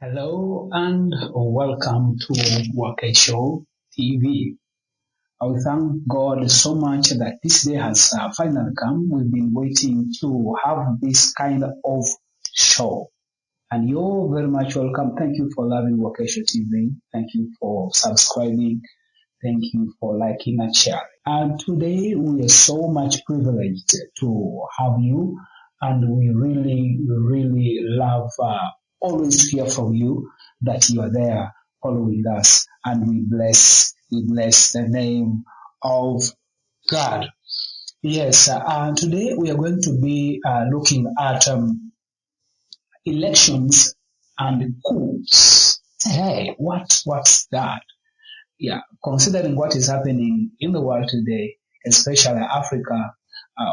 Hello and welcome to Wake Show TV. I will thank God so much that this day has finally come. We've been waiting to have this kind of show. And you're very much welcome. Thank you for loving Wake Show TV. Thank you for subscribing. Thank you for liking and sharing. And today we are so much privileged to have you, and we really love always to hear from you that you are there following us, and we bless the name of God. Yes, and today we are going to be looking at elections and coups. Hey, what's that? Yeah, considering what is happening in the world today, especially Africa,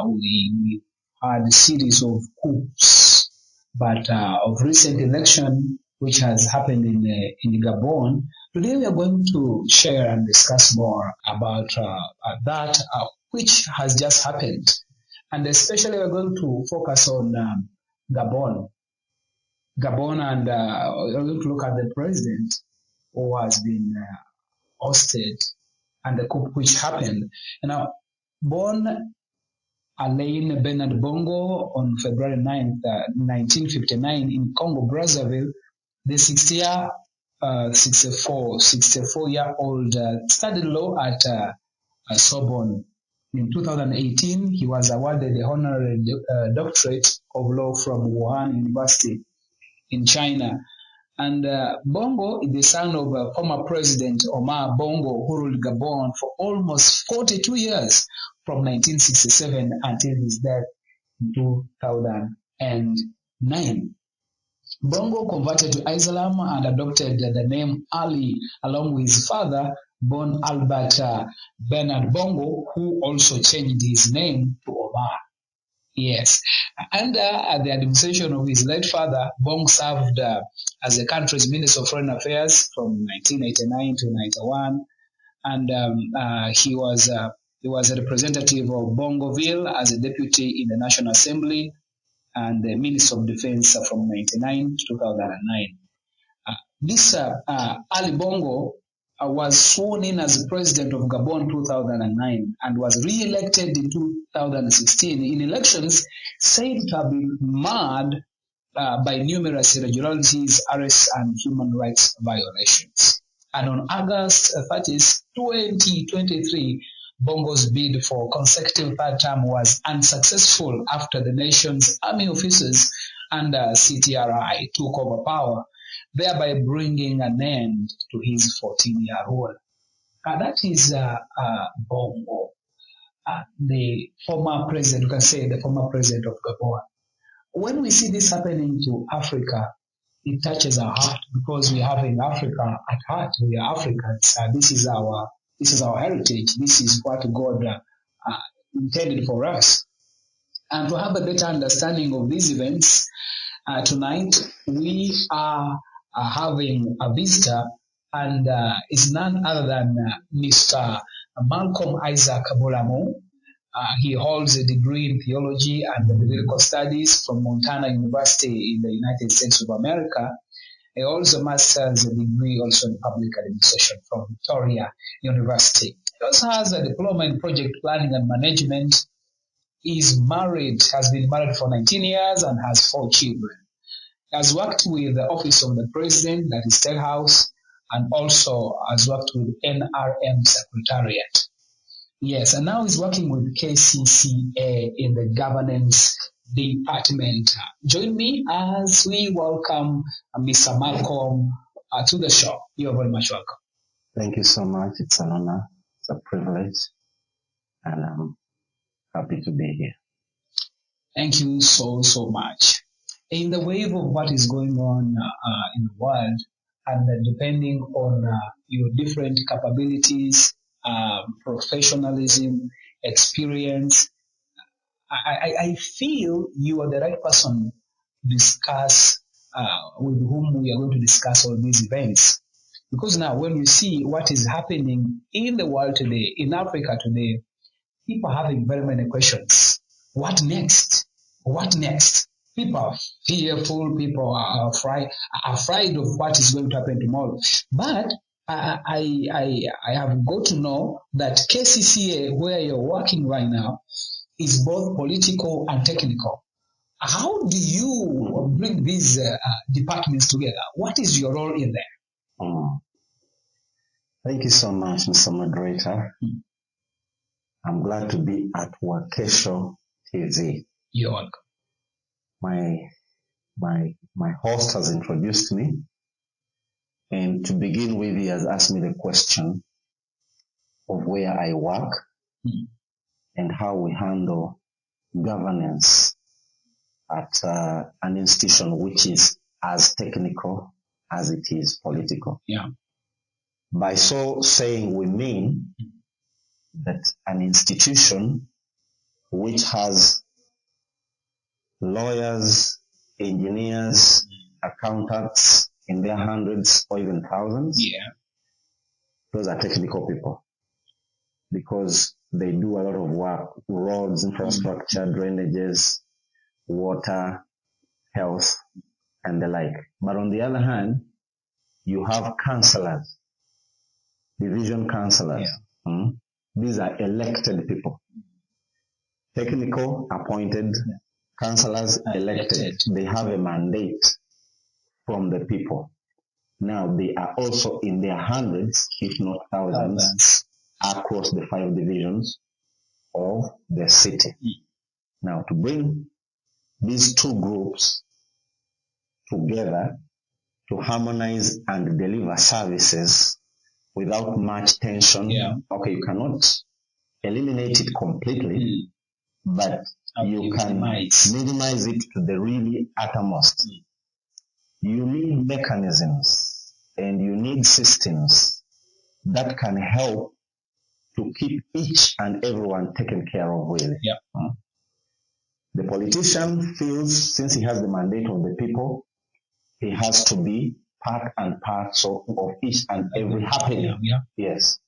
we had a series of coups, but of recent election which has happened in Gabon. Today we are going to share and discuss more about that which has just happened, and especially we're going to focus on Gabon. Gabon, and we're going to look at the president who has been hosted and the coup which happened. Now, born Alain Bernard Bongo on February 9th, 1959 in Congo, Brazzaville, the 64-year-old studied law at Sorbonne. In 2018, he was awarded the honorary doctorate of law from Wuhan University in China. And Bongo is the son of former President Omar Bongo, who ruled Gabon for almost 42 years, from 1967 until his death in 2009. Bongo converted to Islam and adopted the name Ali along with his father, born Albert Bernard Bongo, who also changed his name to Omar. Yes. Under the administration of his late father, Bong served as the country's Minister of Foreign Affairs from 1989 to 91, and he was a representative of Bongoville as a deputy in the National Assembly and the Minister of Defense from 1999 to 2009. This Ali Bongo was sworn in as president of Gabon 2009 and was re-elected in 2016 in elections said to have been marred by numerous irregularities, arrests, and human rights violations. And on August 30th, 2023, Bongo's bid for consecutive third term was unsuccessful after the nation's army officers and CTRI took over power, thereby bringing an end to his 14-year rule. That is Bongo, the former president, you can say the former president of Gabon. When we see this happening to Africa, it touches our heart because we have in Africa at heart. We are Africans. This is our heritage. This is what God intended for us. And to have a better understanding of these events, tonight we are having a visitor, and it's none other than Mr. Malcolm Isaac Bolamo. He holds a degree in theology and biblical studies from Montana University in the United States of America. He also master's degree also in public administration from Victoria University. He also has a diploma in project planning and management. He's married, has been married for 19 years and has 4 children. He has worked with the Office of the President, that is State House, and also has worked with NRM Secretariat. Yes, and now he's working with KCCA in the governance department. Join me as we welcome Mr. Malcolm to the show. You're very much welcome. Thank you so much. It's an honor. It's a privilege. And I'm happy to be here. Thank you so much. In the wave of what is going on in the world, and depending on your different capabilities, professionalism, experience, I feel you are the right person to discuss with whom we are going to discuss all these events. Because now when you see what is happening in the world today, in Africa today, people are having very many questions. What next? What next? People are fearful. People are afraid of what is going to happen tomorrow. But I have got to know that KCCA, where you're working right now, is both political and technical. How do you bring these departments together? What is your role in there? Thank you so much, Mr. Moderator. I'm glad to be at Wakesho TV. You're welcome. My host has introduced me, and to begin with, he has asked me the question of where I work and how we handle governance at an institution which is as technical as it is political. Yeah. By so saying, we mean that an institution which has lawyers, engineers, accountants in their hundreds or even thousands, those are technical people because they do a lot of work: roads, infrastructure, drainages, water, health, and the like. But on the other hand, you have councillors, division councillors. These are elected people. Technical, appointed, councillors, elected. They have a mandate from the people. Now, they are also in their hundreds, if not thousands, across the 5 divisions of the city. Now, to bring these two groups together to harmonize and deliver services without much tension. Okay, you cannot eliminate it completely, but you can minimize it to the really uttermost. You need mechanisms and you need systems that can help to keep each and everyone taken care of, really. The politician feels, since he has the mandate of the people, he has to be part and parcel of each and every happening. Yes.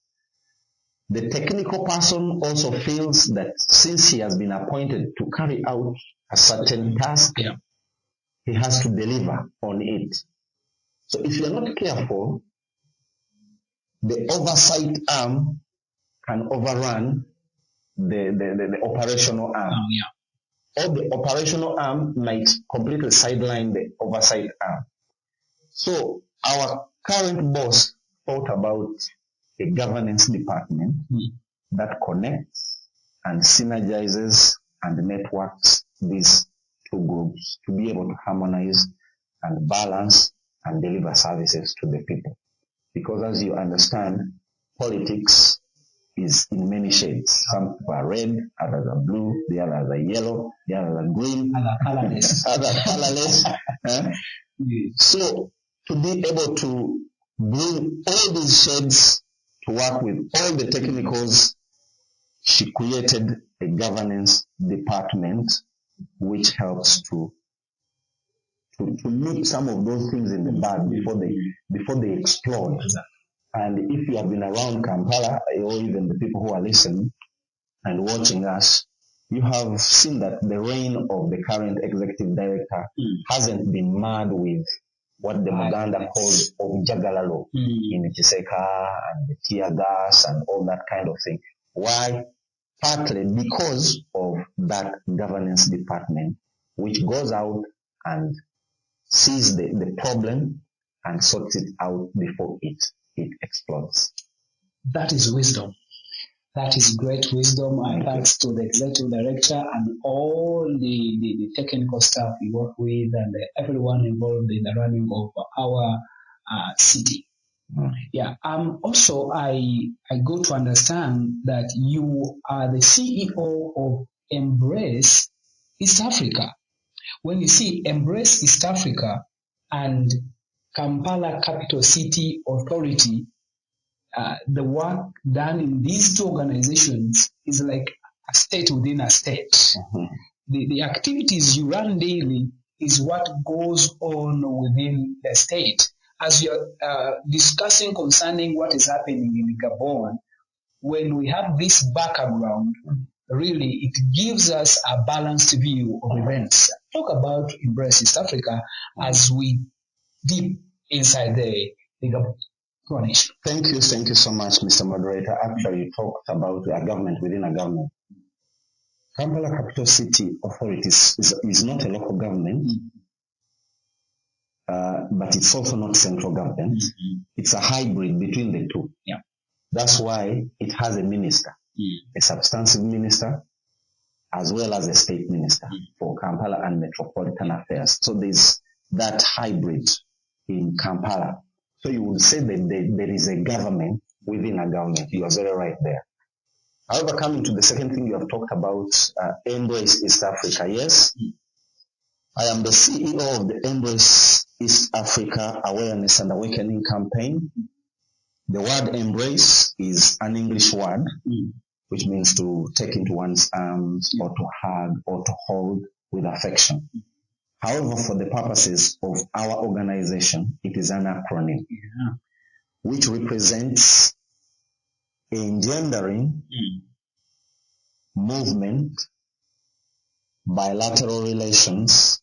The technical person also feels that since he has been appointed to carry out a certain task, he has to deliver on it. So if you're not careful, the oversight arm can overrun the operational arm. Or the operational arm might completely sideline the oversight arm. So our current boss thought about a governance department that connects and synergizes and networks these two groups to be able to harmonize and balance and deliver services to the people. Because as you understand, politics is in many shades. Some are red, others are blue, the others are yellow, the others are green, others colorless. So to be able to bring all these shades to work with all the technicals, she created a governance department which helps to nip some of those things in the bud before they explode. And if you have been around Kampala, or even the people who are listening and watching us, you have seen that the reign of the current executive director hasn't been mad with what the Muganda calls Objagalalo in Chiseka and the tear gas and all that kind of thing. Why? Partly because of that governance department, which goes out and sees the problem and sorts it out before it explodes. That is wisdom. That is great wisdom, and thanks to the executive director and all the technical staff we work with and everyone involved in the running of our city. Also, I go to understand that you are the CEO of Embrace East Africa. When you see Embrace East Africa and Kampala Capital City Authority, the work done in these two organizations is like a state within a state. The activities you run daily is what goes on within the state. As you're discussing concerning what is happening in Gabon, when we have this background, really it gives us a balanced view of events. talk about Embrace East Africa as we deep inside the Gabon. Thank you so much, Mr. Moderator. Actually, you talked about a government within a government. Kampala Capital City Authority is not a local government, but it's also not central government. It's a hybrid between the two. Yeah. That's why it has a minister, a substantive minister, as well as a state minister for Kampala and Metropolitan Affairs. So there's that hybrid in Kampala. So you would say that there is a government within a government. You are very right there. However, coming to the second thing you have talked about, Embrace East Africa. Yes, I am the CEO of the Embrace East Africa Awareness and Awakening Campaign. The word embrace is an English word, which means to take into one's arms or to hug or to hold with affection. However, for the purposes of our organization, it is an acronym, which represents engendering movement, bilateral relations,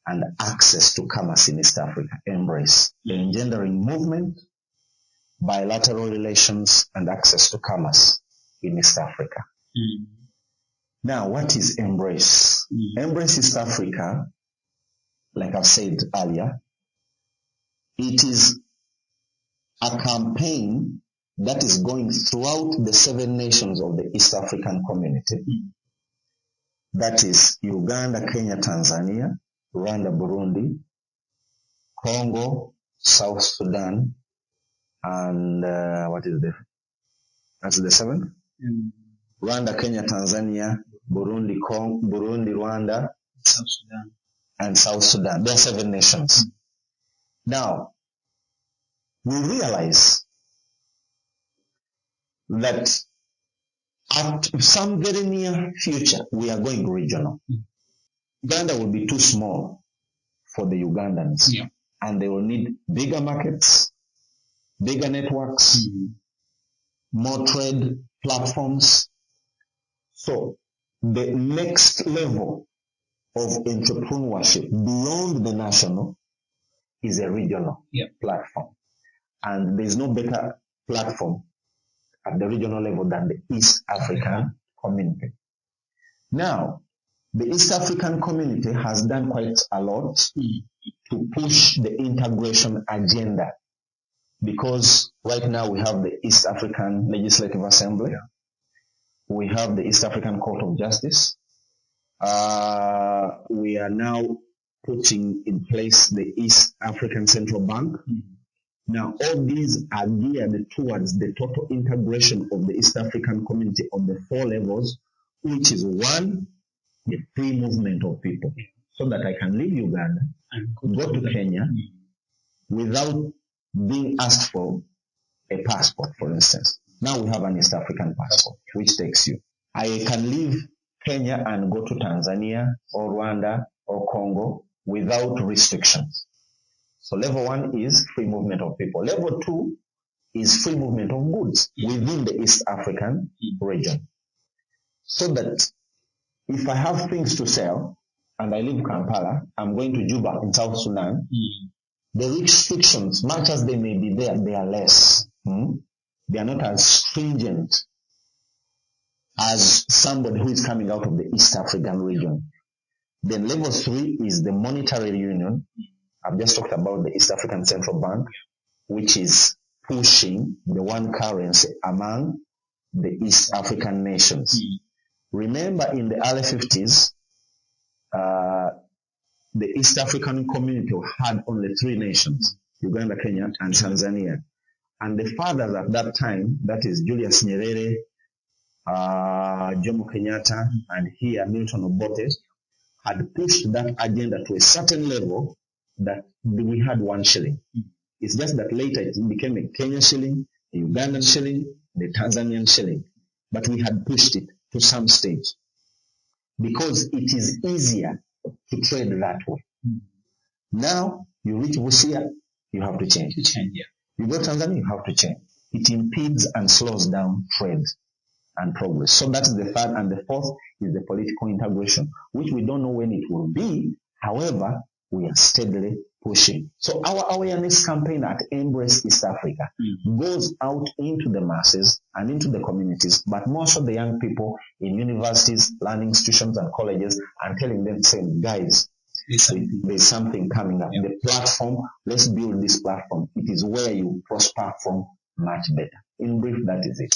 and access to commerce in East Africa. Embrace. Engendering movement, bilateral relations, and access to commerce in East Africa. Now, what is Embrace? Embrace East Africa, like I've said earlier, it is a campaign that is going throughout the 7 nations of the East African community. That is Uganda, Kenya, Tanzania, Rwanda, Burundi, Congo, South Sudan, and that's the 7th? Rwanda, Kenya, Tanzania, Burundi, Rwanda, South Sudan. And South Sudan. There are 7 nations. Now, we realize that at some very near future, we are going regional. Uganda will be too small for the Ugandans. Yeah. And they will need bigger markets, bigger networks, more trade platforms. So the next level of entrepreneurship beyond the national is a regional platform. And there's no better platform at the regional level than the East African community. Now, the East African community has done quite a lot to push the integration agenda, because right now we have the East African Legislative Assembly, we have the East African Court of Justice, we are now putting in place the East African Central Bank. Now, all these are geared towards the total integration of the East African community on the 4 levels, which is 1, the free movement of people, so that I can leave Uganda and go to Kenya without being asked for a passport, for instance. Now we have an East African passport, which takes you. I can leave Kenya and go to Tanzania or Rwanda or Congo without restrictions. So level 1 is free movement of people. Level 2 is free movement of goods within the East African region. So that if I have things to sell and I leave Kampala, I'm going to Juba in South Sudan, the restrictions, much as they may be there, they are less. They are not as stringent as somebody who is coming out of the East African region. Then level 3 is the monetary union. I've just talked about the East African Central Bank, which is pushing the one currency among the East African nations. Remember, in the early 50s, the East African community had only 3 nations, Uganda, Kenya, and Tanzania. And the fathers at that time, that is Julius Nyerere, Jomo Kenyatta, and here Milton Obote, had pushed that agenda to a certain level that we had 1 shilling. It's just that later it became a Kenyan shilling, a Ugandan shilling, the Tanzanian shilling. But we had pushed it to some stage because it is easier to trade that way. Now, you reach Busia, you have to change. You go to Tanzania, you have to change. It impedes and slows down trade. and progress. So that's the third. And the fourth is the political integration, which we don't know when it will be. However, we are steadily pushing. So our awareness campaign at Embrace East Africa goes out into the masses and into the communities, but more so the young people in universities, learning institutions and colleges, and telling them, saying, guys, there's something coming up. The platform, let's build this platform. It is where you prosper from much better. In brief, that is it.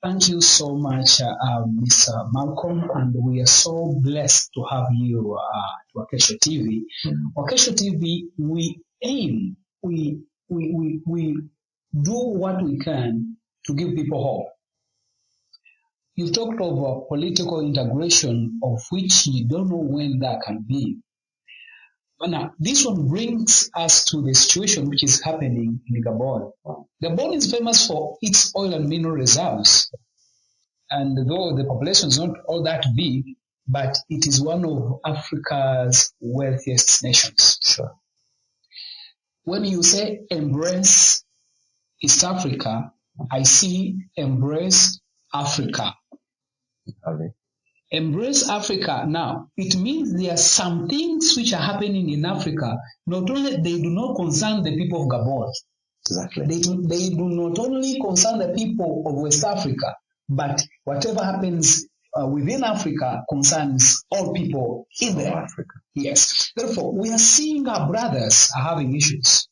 Thank you so much, Mr. Malcolm, and we are so blessed to have you to Wakesho TV. Wakesho TV, we aim, we do what we can to give people hope. You've talked of political integration, of which you don't know when that can be. But now, this one brings us to the situation which is happening in Gabon. Gabon is famous for its oil and mineral reserves. And though the population is not all that big, but it is one of Africa's wealthiest nations. Sure. When you say embrace East Africa, I see embrace Africa. Okay. Embrace Africa. Now, it means there are some things which are happening in Africa. Not only they do not concern the people of Gabon. Exactly. They do not only concern the people of West Africa, but whatever happens within Africa concerns all people in Africa. Yes. Therefore, we are seeing our brothers are having issues.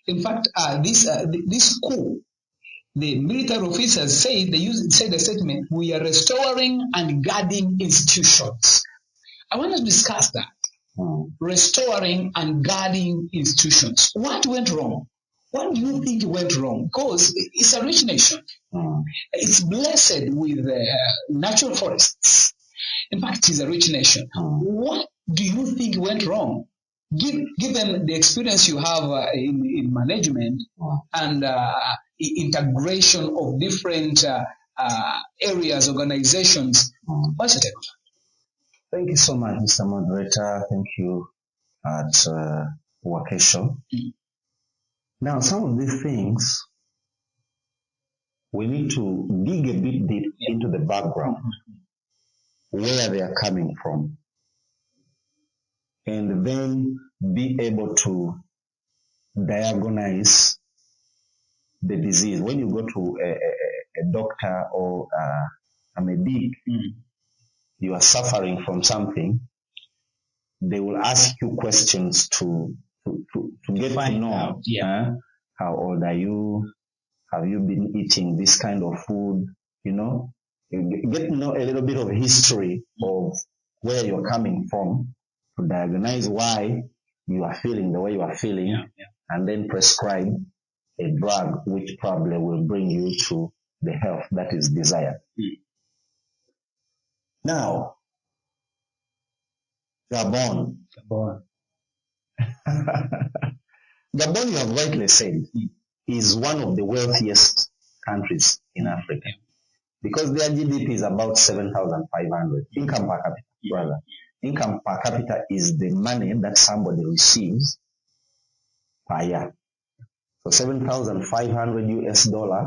In fact, this coup, the military officers say the statement, we are restoring and guarding institutions. I want to discuss that. Restoring and guarding institutions. What went wrong? What do you think went wrong? Because it's a rich nation. It's blessed with natural forests. In fact, it's a rich nation. What do you think went wrong? Given the experience you have in management and integration of different areas, organizations, what's your take on that? Thank you so much, Mr. Moderator. Thank you at Wakesho. Now, some of these things, we need to dig a bit deep into the background, where they are coming from, and then be able to diagnose the disease. When you go to a doctor or a medic, you are suffering from something, they will ask you questions to get to know how old are you, have you been eating this kind of food, you know, get to know a little bit of history of where you're coming from to diagnose why you are feeling the way you are feeling, and then prescribe a drug which probably will bring you to the health that is desired. Now, Gabon. Gabon, you have rightly said, is one of the wealthiest countries in Africa because their GDP is about 7,500. Income per capita, rather. Income per capita is the money that somebody receives per year. So 7,500 US dollar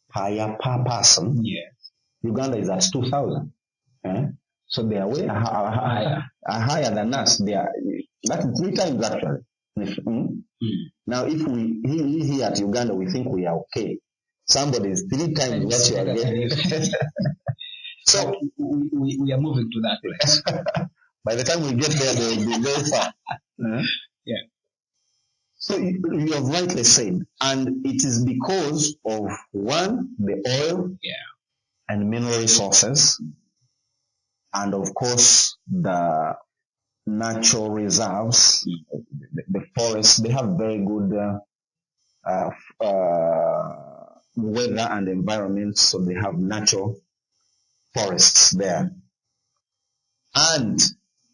per year per person. Uganda is at 2,000. So they are way higher than us. That's 3 times actually. Now, if we here at Uganda, we think we are okay. Somebody is 3 times what you are getting. So we are moving to that place. By the time we get there, they will be very far. So you have rightly said, and it is because of one, the oil and mineral resources, and of course the natural reserves, the forests. They have very good weather and environment, so they have natural forests there. And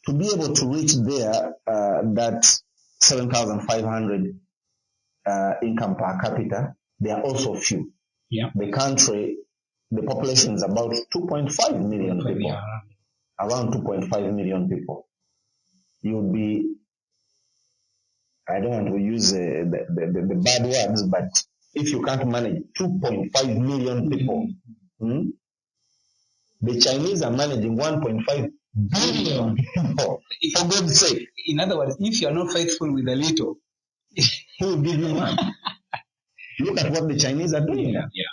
to be able to reach there, that 7,500 income per capita, they are also few. The country, the population is about 2.5 million people. Around 2.5 million people. You'll be, I don't want to use the bad words, but if you can't manage 2.5 million people, The Chinese are managing 1.5 billion people. For God's sake. In other words, if you are not faithful with a little, who will give you one? Look at what the Chinese are doing now. Yeah.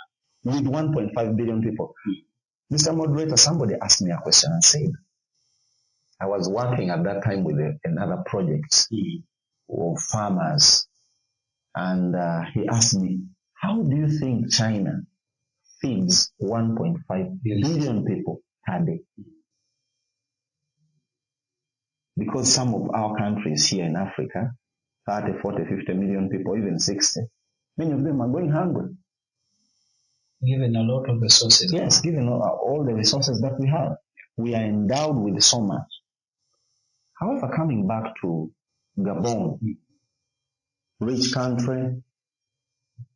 With 1.5 billion people. Mr. Moderator, somebody asked me a question and said, I was working at that time with another project of farmers. And he asked me, how do you think China feeds 1.5 billion people per day? Because some of our countries here in Africa, 30, 40, 50 million people, even 60, many of them are going hungry. Given a lot of resources. Yes, given all the resources that we have. We are endowed with so much. However, coming back to Gabon, rich country,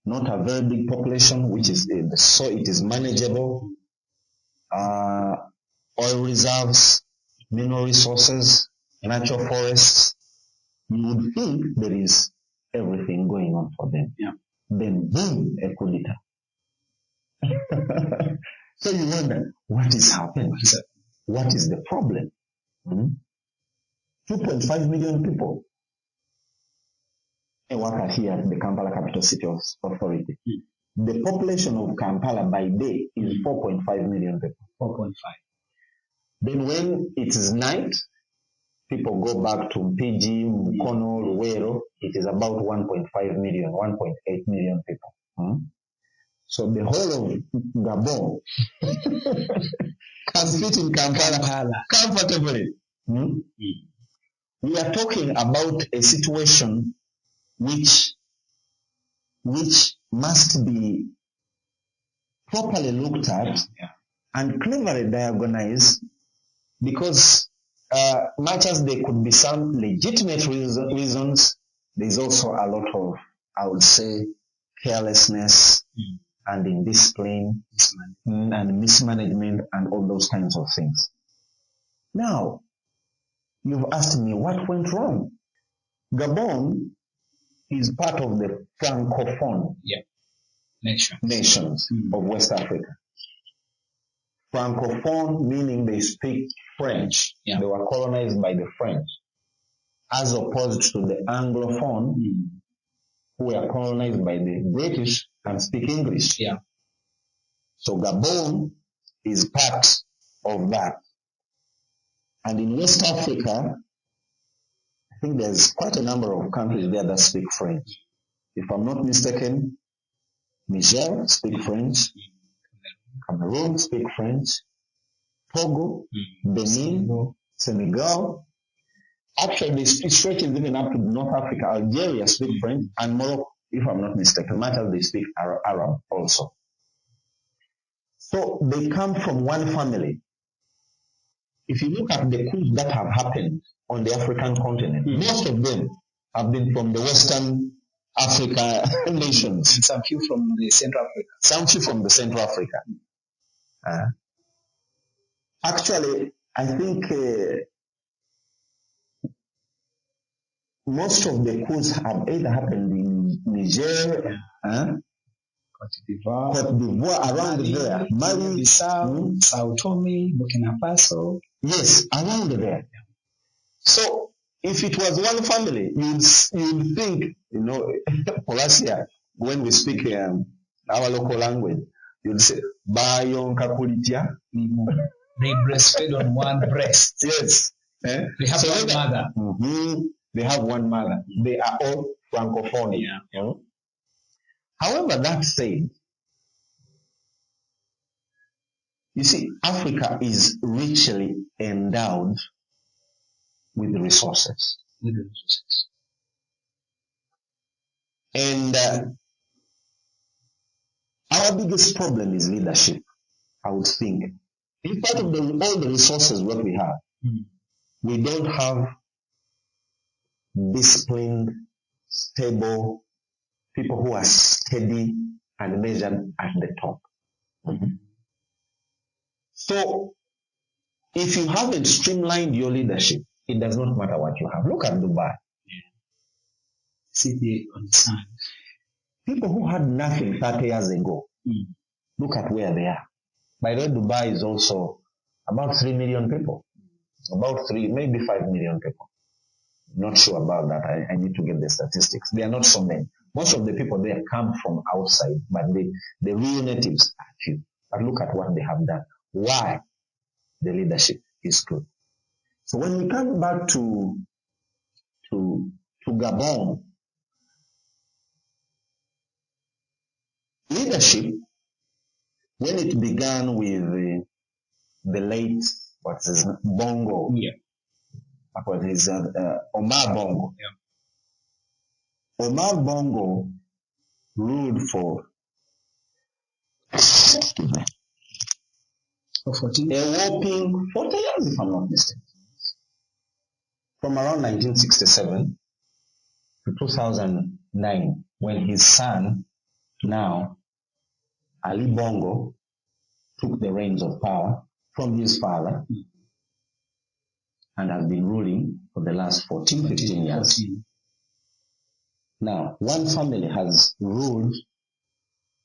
not a very big population, which is so it is manageable. Oil reserves, mineral resources, natural forests. You would think there is everything going on for them. Yeah. Then boom, a coup d'etat. So you wonder, what is happening? What is the problem? 2.5 million people. I work here at the Kampala Capital City Authority. The population of Kampala by day is 4.5 million people. 4.5. Then when it is night, people go back to Mpiji, Mukono, Luwero. It is about 1.5 million, 1.8 million people. So the whole of Gabon can fit in Kampala comfortably. We are talking about a situation which must be properly looked at and cleverly diagonized, because much as there could be some legitimate reasons, there's also a lot of, I would say, carelessness and indiscipline and mismanagement and all those kinds of things. Now, you've asked me what went wrong. Gabon is part of the Francophone nations of West Africa. Francophone meaning they speak French. They were colonized by the French, as opposed to the Anglophone, who were colonized by the British and speak English. So Gabon is part of that. And in West Africa, I think there's quite a number of countries there that speak French. If I'm not mistaken, Niger speak French, Cameroon speak French, Togo, Benin, Senegal. Actually, it stretches even up to North Africa. Algeria speak French, and Morocco, if I'm not mistaken, much as they speak Arab also. So they come from one family. If you look at the coups that have happened on the African continent, most of them have been from the Western Africa nations. And some few from the Central Africa. Some few from the Central Africa. Actually, I think most of the coups have either happened in Niger, Cote d'Ivoire, around there, Mali, Bissau, Sao Tome, Burkina Faso. Yes, around there. So if it was one family, you'd think, for us here, when we speak our local language, you'd say, Bayon Kakulitia. They breastfed on one breast. Yes. They have one mother. They have one mother. They are all Francophone. However, that said, you see, Africa is richly endowed with resources. And our biggest problem is leadership, I would think. In spite of all the resources that we have, we don't have disciplined, stable people who are steady and measured at the top. So, if you haven't streamlined your leadership, it does not matter what you have. Look at Dubai. City on the sun. People who had nothing 30 years ago, look at where they are. By the way, Dubai is also about 3 million people. About 3, maybe 5 million people. Not sure about that. I need to get the statistics. They are not so many. Most of the people there come from outside, but the real natives are few. But look at what they have done. Why? The leadership is good. So when we come back to Gabon, leadership, when it began with the late, what's his name, Bongo, what is Omar Bongo. Omar Bongo ruled for 14. A whopping 40 years, if I'm not mistaken. From around 1967 to 2009, when his son, now, Ali Bongo, took the reins of power from his father and has been ruling for the last 15 years. Now, one family has ruled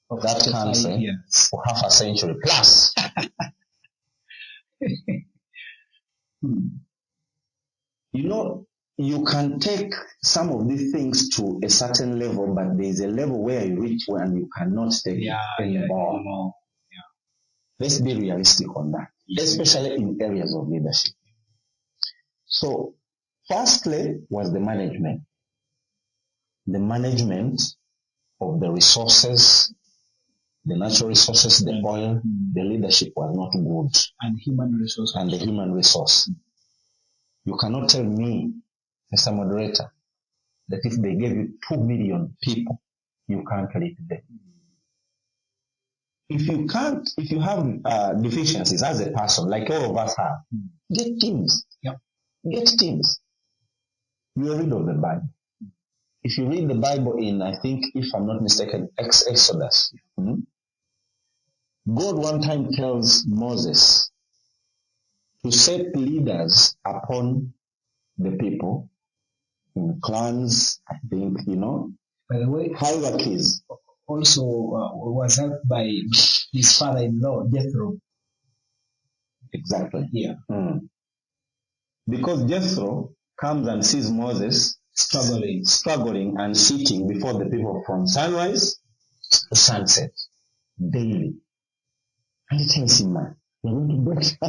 that country for half a century plus. You know, you can take some of these things to a certain level, but there is a level where you reach and you cannot take it anymore. Let's be realistic on that, especially in areas of leadership. So, firstly was the management. The management of the resources, the natural resources, the oil, the leadership was not good. And human resources. And the human resource. You cannot tell me, Mr. Moderator, that if they gave you 2 million people, you can't lead them. If you have deficiencies as a person, like all of us have, get teams. Get teams. You are rid of the Bible. If you read the Bible in, I think, if I'm not mistaken, Exodus, God one time tells Moses to set leaders upon the people in clans, I think, By the way, hierarchies. Also was helped by his father-in-law, Jethro. Exactly. Yeah. Because Jethro comes and sees Moses struggling and sitting before the people from sunrise to sunset daily. And he tells him, man, you're going to break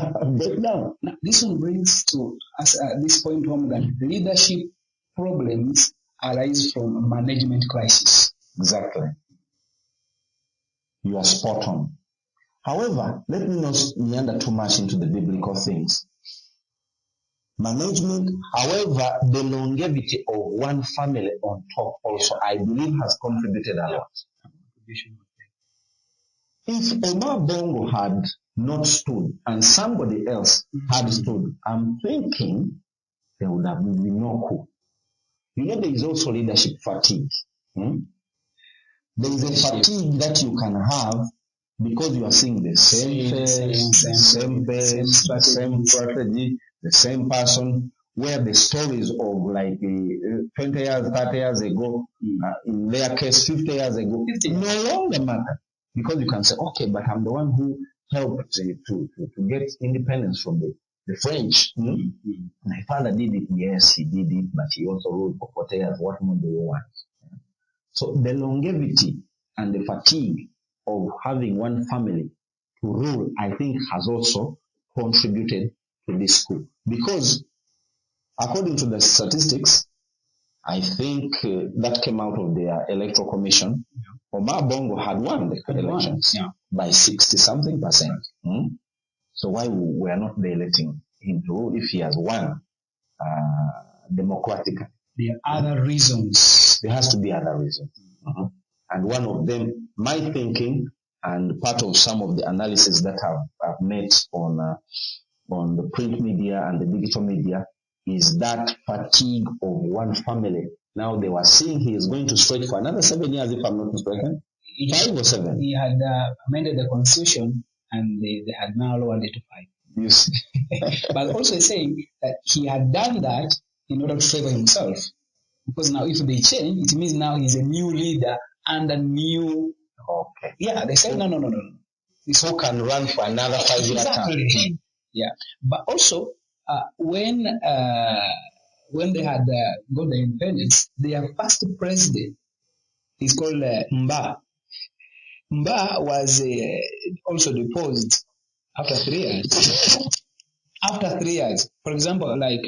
down. Now, this one brings to us at this point home that leadership problems arise from a management crisis. Exactly. You are spot on. However, let me not meander too much into the biblical things. Management, however, the longevity of one family on top also, I believe, has contributed a lot. If Omar Bongo had not stood and somebody else had stood, I'm thinking there would have been no coup. There is also leadership fatigue. There is a fatigue that you can have because you are seeing the same strategy, the same person, where the stories of like 20 years, 30 years ago, in their case 50 years ago, no longer matter. Because you can say, okay, but I'm the one who helped to get independence from the French. My father did it, yes, he did it, but he also ruled for 40 years. What more do you want? So the longevity and the fatigue of having one family to rule, I think, has also contributed to this coup. Because according to the statistics, I think that came out of their electoral commission, Omar Bongo had won the elections by 60-something%. So why were not they letting him to rule if he has won democratically? There are other reasons. There has to be other reasons. And one of them, my thinking, and part of some of the analysis that I've made on the print media and the digital media, is that fatigue of one family. Now they were saying he is going to stretch for another 7 years, if I'm not mistaken. 5 or 7. He had amended the constitution, and they had now lowered it to 5. Yes. But also saying that he had done that in order to favor himself. Because now if they change, it means now he's a new leader and a new... Okay. Yeah, they said, no. who can run for another 5-year term. Exactly. Yeah. But also, when they had got the independence, their first president is called Mba. Mba was also deposed after 3 years. After 3 years, for example, like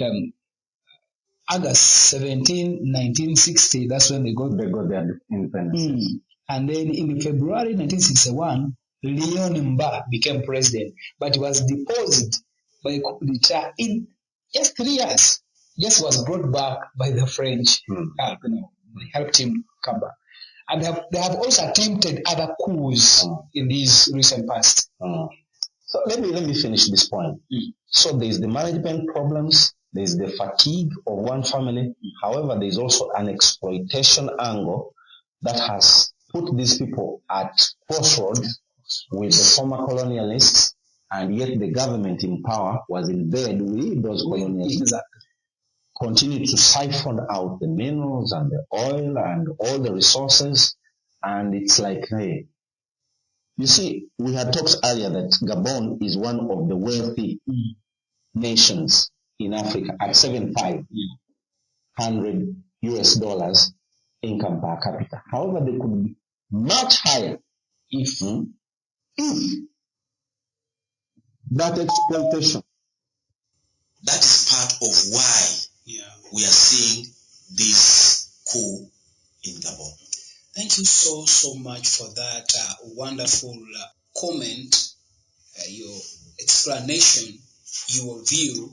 August 17, 1960, that's when they got their independence. And then in February 1961, Leon Mba became president, but he was deposed by coup d'etat in just 3 years. Just was brought back by the French. They helped him come back. And they have also attempted other coups in these recent past. So let me finish this point. So there is the management problems, there is the fatigue of one family. However, there is also an exploitation angle that has put these people at crossroads with the former colonialists, and yet the government in power was in bed with those colonialists. Exactly. Continued to siphon out the minerals and the oil and all the resources, and it's like, hey, you see, we had talked earlier that Gabon is one of the wealthy nations in Africa at $7,500 US income per capita. However, they could be much higher if that exploitation. That is part of why we are seeing this coup in Gabon. Thank you so much for that wonderful comment, your explanation, your view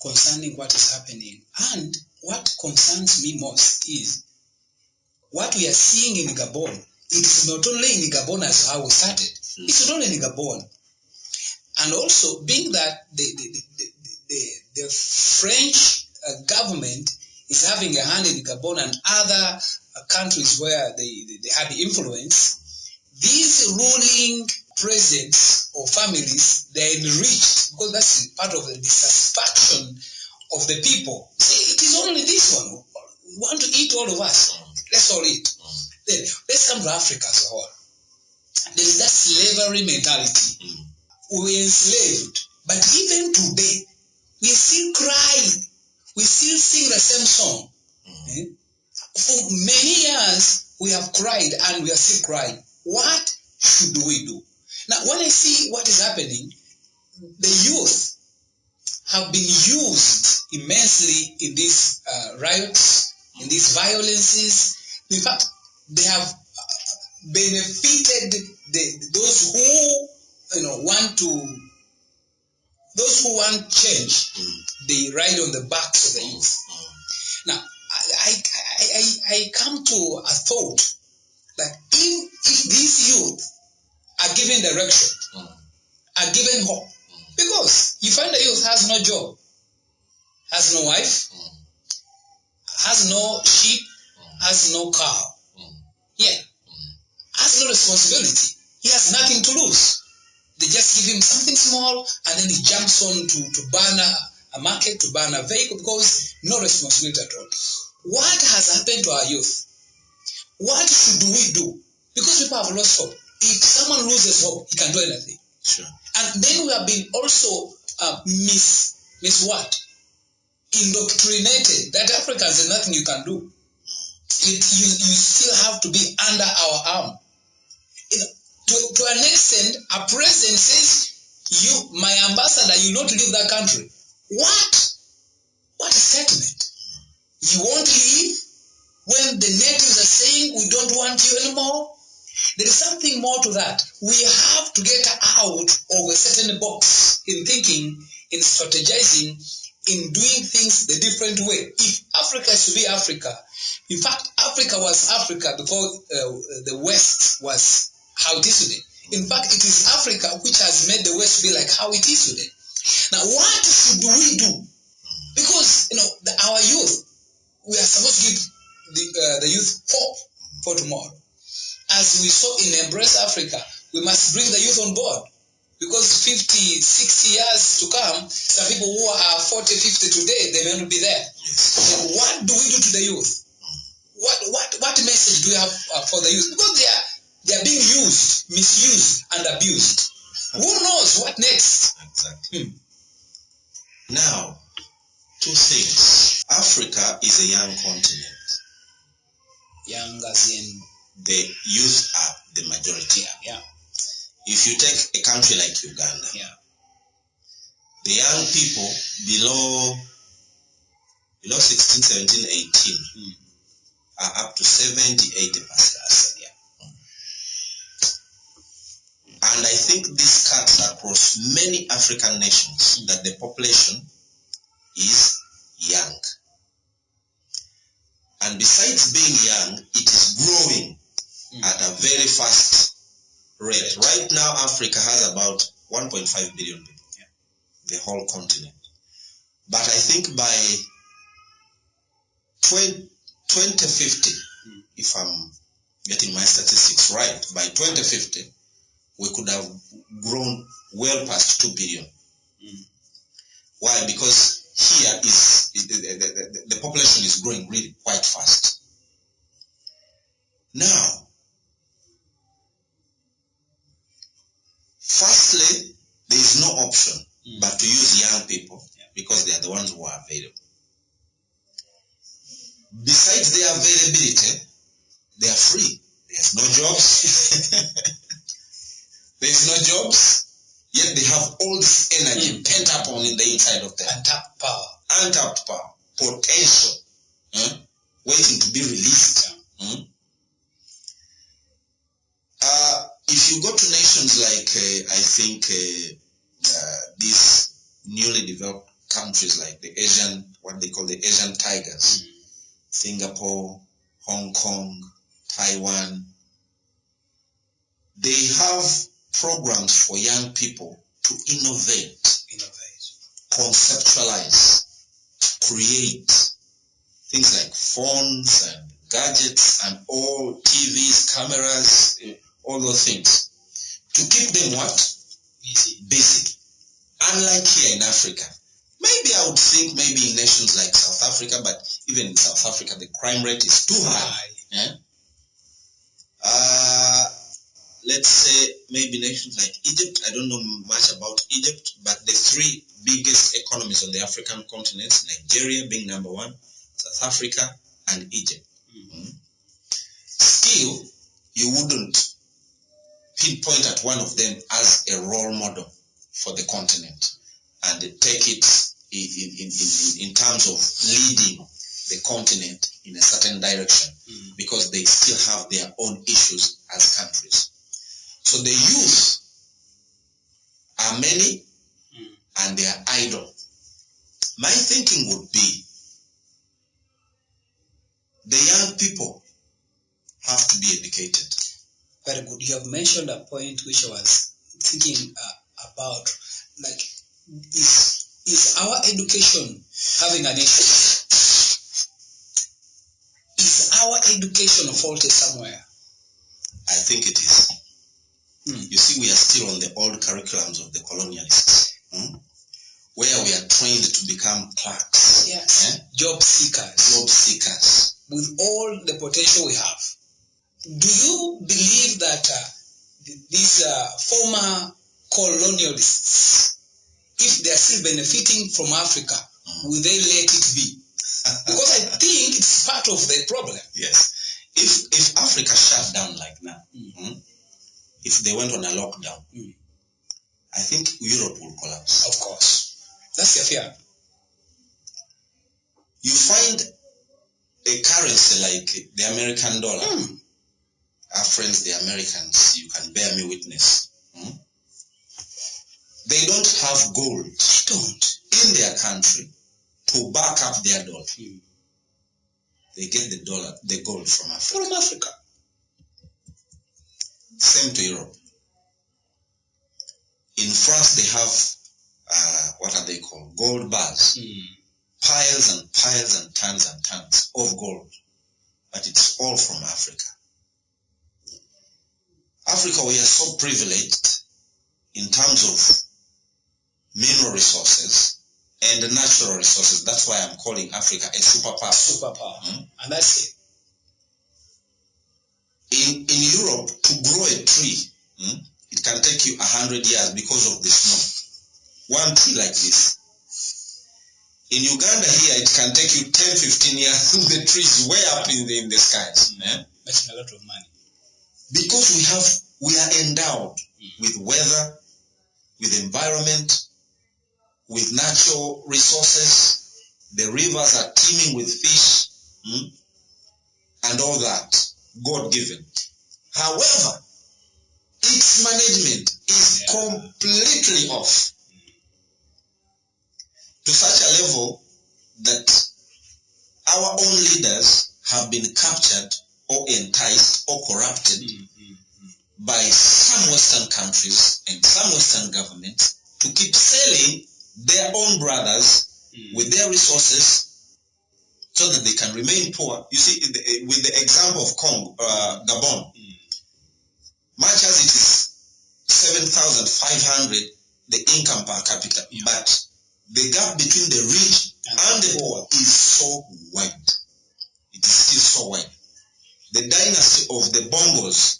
concerning what is happening. And what concerns me most is what we are seeing in Gabon. It is not only in Gabon as how we started. It's not only in Gabon. And also, being that the French government is having a hand in Gabon and other countries where they had influence, these ruling presidents or families, they're enriched because that's part of the dissatisfaction of the people. See, it is only this one. We want to eat, all of us. Let's all eat. Then let's come to Africa as a whole. There is that slavery mentality. We were enslaved. But even today, we still cry. We still sing the same song. For many years, we have cried and we are still crying. What should we do? Now, when I see what is happening, the youth have been used immensely in these riots, in these violences. In fact, they have benefited those who want change. They ride on the backs of the youth. Now, I come to a thought that if these youth are given direction, are given hope, because you find the youth has no job, has no wife, has no sheep, has no cow, has no responsibility. He has nothing to lose. They just give him something small and then he jumps on to burn a market, to burn a vehicle, because no responsibility at all. What has happened to our youth? What should we do? Because people have lost hope. If someone loses hope, he can do anything. Sure. And then we have been also indoctrinated that Africans is nothing you can do. You still have to be under our arm. To an extent, a president says, "You, my ambassador, you not leave that country." What a statement! You won't leave when the natives are saying we don't want you anymore. There is something more to that. We have to get out of a certain box in thinking, in strategizing, in doing things the different way. If Africa is to be Africa, in fact, Africa was Africa before the West was how it is today. In fact, it is Africa which has made the West be like how it is today. Now, what should we do? Because our youth, we are supposed to give the youth hope for tomorrow. As we saw in Embrace Africa, we must bring the youth on board. Because 50, 60 years to come, some people who are 40, 50 today, they may not be there. So what do we do to the youth? What message do we have for the youth? Because they are being used, misused, and abused. Who knows what next? Exactly. Now, two things. Africa is a young continent. Young as in? The youth are the majority. Yeah. If you take a country like Uganda, the young people below 16, 17, 18 are up to 70, 80%. Yeah. And I think this cuts across many African nations that the population is young. And besides being young, it is growing at a very fast rate. Right now, Africa has about 1.5 billion people, the whole continent. But I think by 2050, if I'm getting my statistics right, by 2050, we could have grown well past 2 billion. Why? Because here is the population is growing really quite fast. Now, firstly, there is no option but to use young people because they are the ones who are available. Besides their availability, they are free. There's no jobs. There's no jobs, yet they have all this energy pent up on in the inside of them. Untapped power. Potential. Waiting to be released. If you go to nations like, I think, these newly developed countries like the Asian, what they call the Asian tigers, Singapore, Hong Kong, Taiwan, they have programs for young people to innovate, conceptualize, create things like phones and gadgets and all TVs, cameras, all those things, to keep them what? Busy. Unlike here in Africa. Maybe I would think maybe in nations like South Africa, but even in South Africa the crime rate is too high. Let's say maybe nations like Egypt. I don't know much about Egypt, but the three biggest economies on the African continent, Nigeria being number one, South Africa and Egypt. Still, you wouldn't pinpoint at one of them as a role model for the continent and take it in terms of leading the continent in a certain direction because they still have their own issues as countries. So the youth are many and they are idle. My thinking would be the young people have to be educated. Very good. You have mentioned a point which I was thinking about. Like, is our education having an issue? Is our education faulty somewhere? I think it is. You see, we are still on the old curriculums of the colonialists, where we are trained to become clerks. Yes. Job seekers. Job seekers. With all the potential we have. Do you believe that these former colonialists, if they are still benefiting from Africa, will they let it be? Because I think it's part of the problem. Yes. If Africa shut down like now, if they went on a lockdown, I think Europe will collapse. Of course. That's your fear. You find a currency like the American dollar. Our friends, the Americans, you can bear me witness. They don't have gold in their country to back up their dollar. They get the gold from Africa. From Africa. Same to Europe. In France, they have, what are they called? Gold bars. Piles and piles and tons of gold. But it's all from Africa. Africa, we are so privileged in terms of mineral resources and natural resources. That's why I'm calling Africa a superpower. Superpower. And that's it. In Europe, to grow a tree it can take you 100 years because of the snow. One tree like this. In Uganda here, it can take you 10-15 years. The tree is way up in the skies. Making a lot of money. Because we are endowed with weather, with environment, with natural resources. The rivers are teeming with fish, and all that, God-given. However, its management is completely off to such a level that our own leaders have been captured or enticed or corrupted by some Western countries and some Western governments to keep selling their own brothers with their resources so that they can remain poor. You see, with the example of Gabon, much as it is 7,500, the income per capita, but the gap between the rich and the poor is so wide. It is still so wide. The dynasty of the Bongos,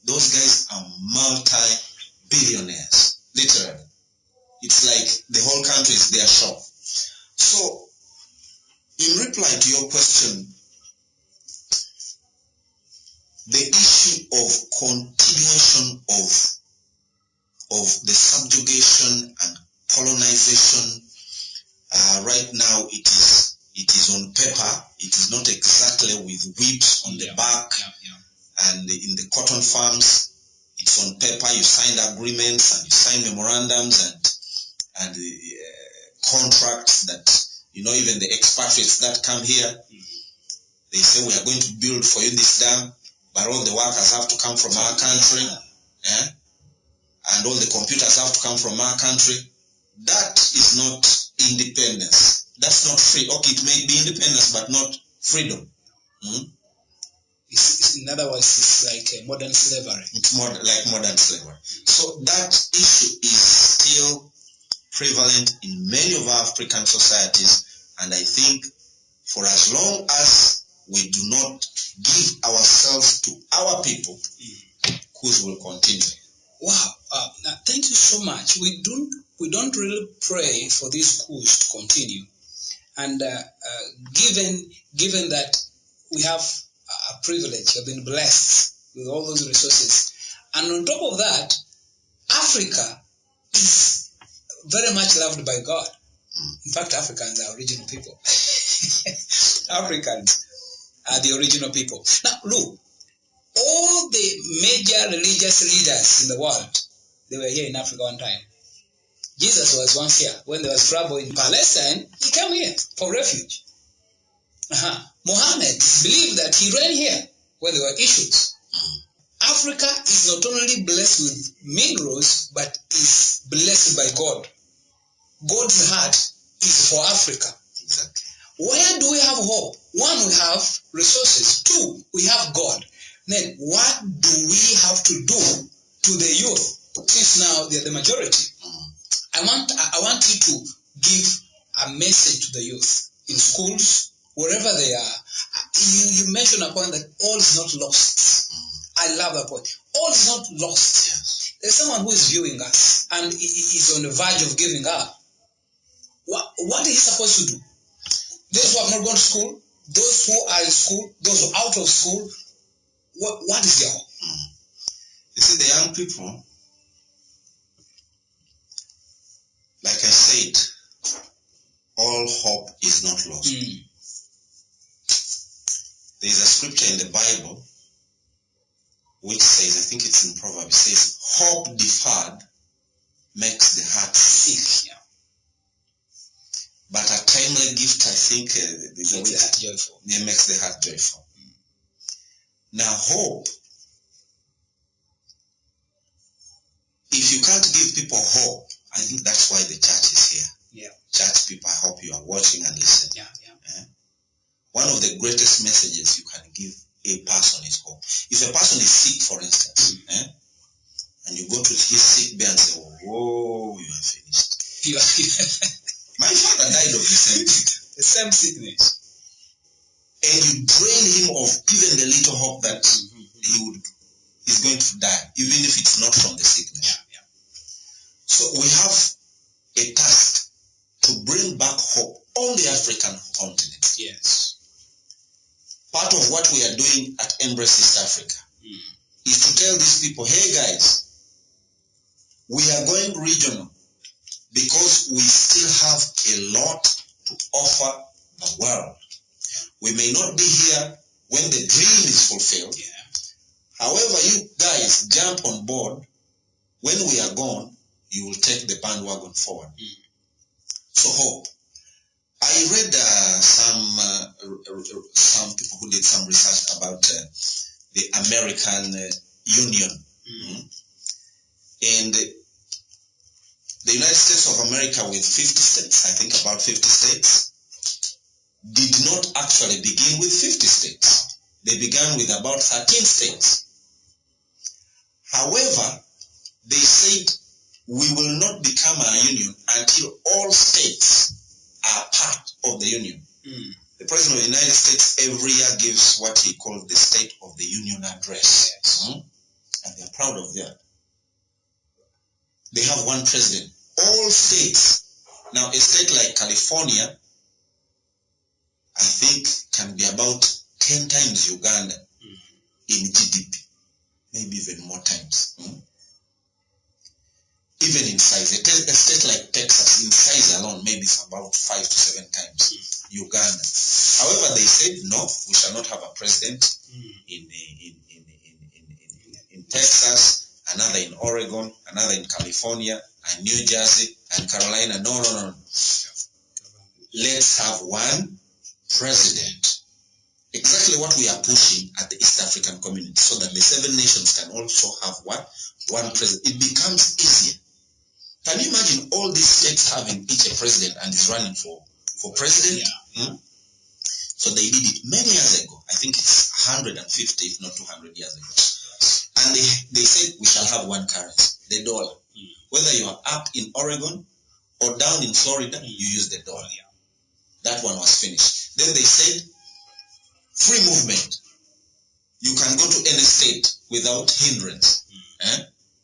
those guys are multi-billionaires, literally. It's like the whole country is their shop. So, in reply to your question, the issue of continuation of the subjugation and colonization, right now it is on paper. It is not exactly with whips on the back. And in the cotton farms, it's on paper. You sign agreements and you sign memorandums and contracts that, even the expatriates that come here, they say we are going to build for you this dam, but all the workers have to come from our country, and all the computers have to come from our country. That is not independence. That's not free. Okay, it may be independence, but not freedom. In other words, it's like modern slavery. It's like modern slavery. So that issue is still prevalent in many of our African societies, and I think for as long as we do not give ourselves to our people, coups will continue. Wow. Now, thank you so much. We don't really pray for these coups to continue, and given that we have a privilege, have been blessed with all those resources, and on top of that, Africa is very much loved by God. In fact, Africans are original people. Africans are the original people. Now, look, all the major religious leaders in the world, they were here in Africa one time. Jesus was once here. When there was trouble in Palestine, he came here for refuge. Muhammad believed that he ran here when there were issues. Africa is not only blessed with minerals, but is blessed by God. God's heart is for Africa. Exactly. Where do we have hope? One, we have resources. Two, we have God. Then, what do we have to do to the youth? Since now they're the majority. I want you to give a message to the youth in schools, wherever they are. You mentioned a point that all is not lost. I love that point. All is not lost. There's someone who is viewing us and is on the verge of giving up. What is he supposed to do? Those who have not gone to school, those who are in school, those who are out of school, what is their hope? You see, the young people, like I said, all hope is not lost. There is a scripture in the Bible which says, I think it's in Proverbs, it says, hope deferred makes the heart sick. But a timely gift, I think, makes the heart joyful. Yeah, makes the heart joyful. Now, hope, if you can't give people hope, I think that's why the church is here. Church people, I hope you are watching and listening. One of the greatest messages you can give a person is hope. If a person is sick, for instance, and you go to his sick bed and say, "Oh, you are finished." My father died of the same sickness. And you drain him of even the little hope that he is going to die, even if it's not from the sickness. Yeah. So we have a task to bring back hope on the African continent. Yes. Part of what we are doing at Embrace East Africa is to tell these people, hey guys, we are going regional because we still have a lot to offer the world. We may not be here when the dream is fulfilled. Yeah. However, you guys jump on board. When we are gone, you will take the bandwagon forward. So hope. I read some people who did some research about the American Union. And the United States of America with 50 states, I think about 50 states, did not actually begin with 50 states. They began with about 13 states. However, they said we will not become a union until all states are part of the union. The President of the United States every year gives what he calls the State of the Union Address. Yes. And they're proud of that. They have one president. All states. Now, a state like California, I think, can be about 10 times Uganda in GDP. Maybe even more times. Even in size. A state like Texas, in size alone, maybe it's about 5 to 7 times Uganda. However, they said, no, we shall not have a president in Texas, another in Oregon, another in California, and New Jersey, and Carolina. No. Let's have one president. Exactly what we are pushing at the East African community, so that the 7 nations can also have what? One president. It becomes easier. Can you imagine all these states having each a president and is running for president? Yeah. So they did it many years ago. I think it's 150, if not 200 years ago. And they said we shall have one currency, the dollar. Whether you are up in Oregon or down in Florida, you use the dollar. That one was finished. Then they said free movement. You can go to any state without hindrance.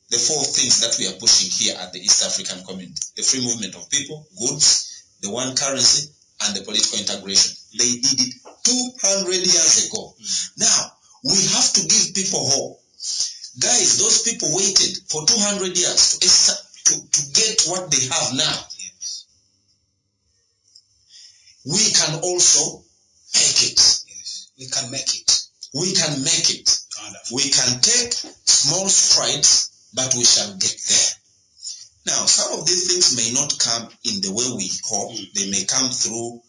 The 4 things that we are pushing here at the East African community. The free movement of people, goods, the one currency, and the political integration. They did it 200 years ago. Now, we have to give people hope. Guys, those people waited for 200 years to get what they have now. Yes. We can also make it. Yes. We can make it. We can make it. Wonderful. We can take small strides, but we shall get there. Now, some of these things may not come in the way we hope. They may come through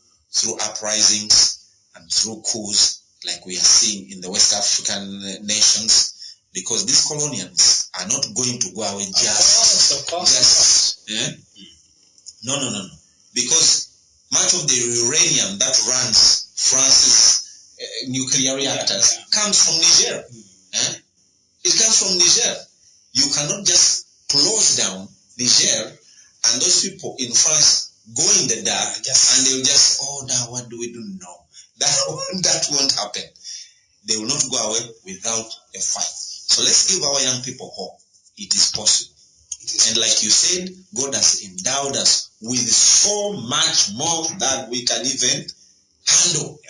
uprisings and through coups, like we are seeing in the West African nations, because these colonials are not going to go away just. Of course. No. Because much of the uranium that runs France's nuclear reactors comes from Niger. It comes from Niger. You cannot just close down Niger and those people in France go in the dark and they'll just, now what do we do? No. That won't happen. They will not go away without a fight. So let's give our young people hope. It is possible. And like you said, God has endowed us with so much more than we can even handle.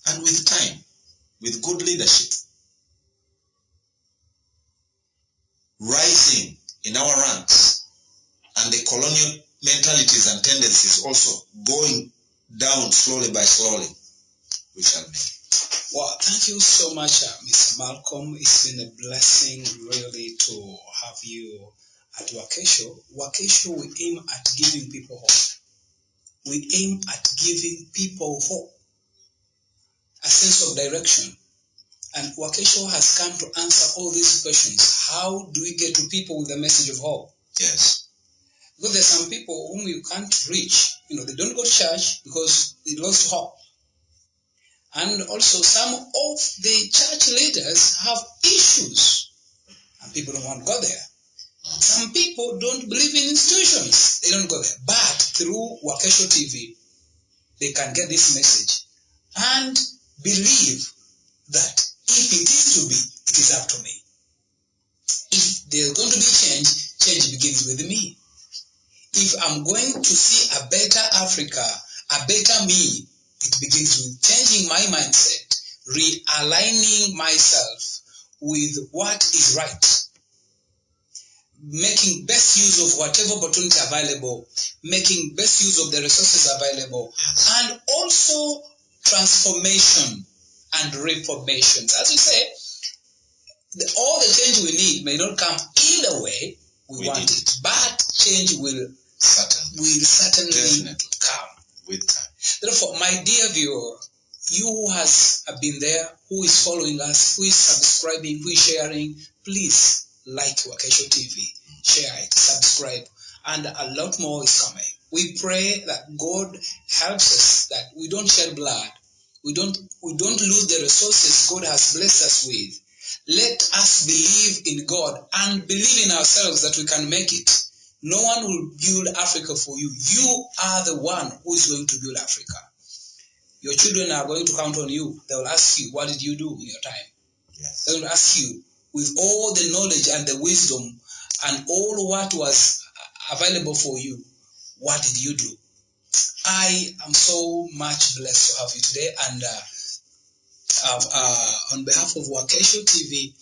And with time, with good leadership, rising in our ranks, and the colonial mentalities and tendencies also going down slowly by slowly, we shall make it. Well, thank you so much, Mr. Malcolm. It's been a blessing really to have you at Wakesho. Wakesho, we aim at giving people hope. We aim at giving people hope, a sense of direction. And Wakesho has come to answer all these questions. How do we get to people with the message of hope? Yes. Because there's some people whom you can't reach. They don't go to church because they lost hope. And also some of the church leaders have issues. And people don't want to go there. Some people don't believe in institutions. They don't go there. But through Wakesho TV, they can get this message and believe that If it is to be, it is up to me. If there's going to be change, change begins with me. If I'm going to see a better Africa, a better me, it begins with changing my mindset, realigning myself with what is right, making best use of whatever opportunity available, making best use of the resources available, and also transformation and reformation. As we say, all the change we need may not come in the way we want it, but change will certainly come with time. Therefore, my dear viewer, you who has been there, who is following us, who is subscribing, who is sharing, please like Wakesho TV, share it, subscribe, and a lot more is coming. We pray that God helps us, that we don't shed blood, we don't lose the resources God has blessed us with. Let us believe in God and believe in ourselves that we can make it. No one will build Africa for you. You are the one who is going to build Africa. Your children are going to count on you. They will ask you, what did you do in your time? Yes. They will ask you, with all the knowledge and the wisdom and all what was available for you, what did you do? I am so much blessed to have you today. And on behalf of Wakesho TV,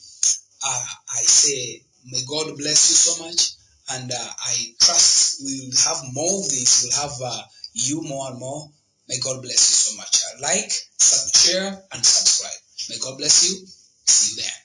I say, may God bless you so much. And I trust we will have more of this. We'll have you more and more. May God bless you so much. Like, share, and subscribe. May God bless you. See you there.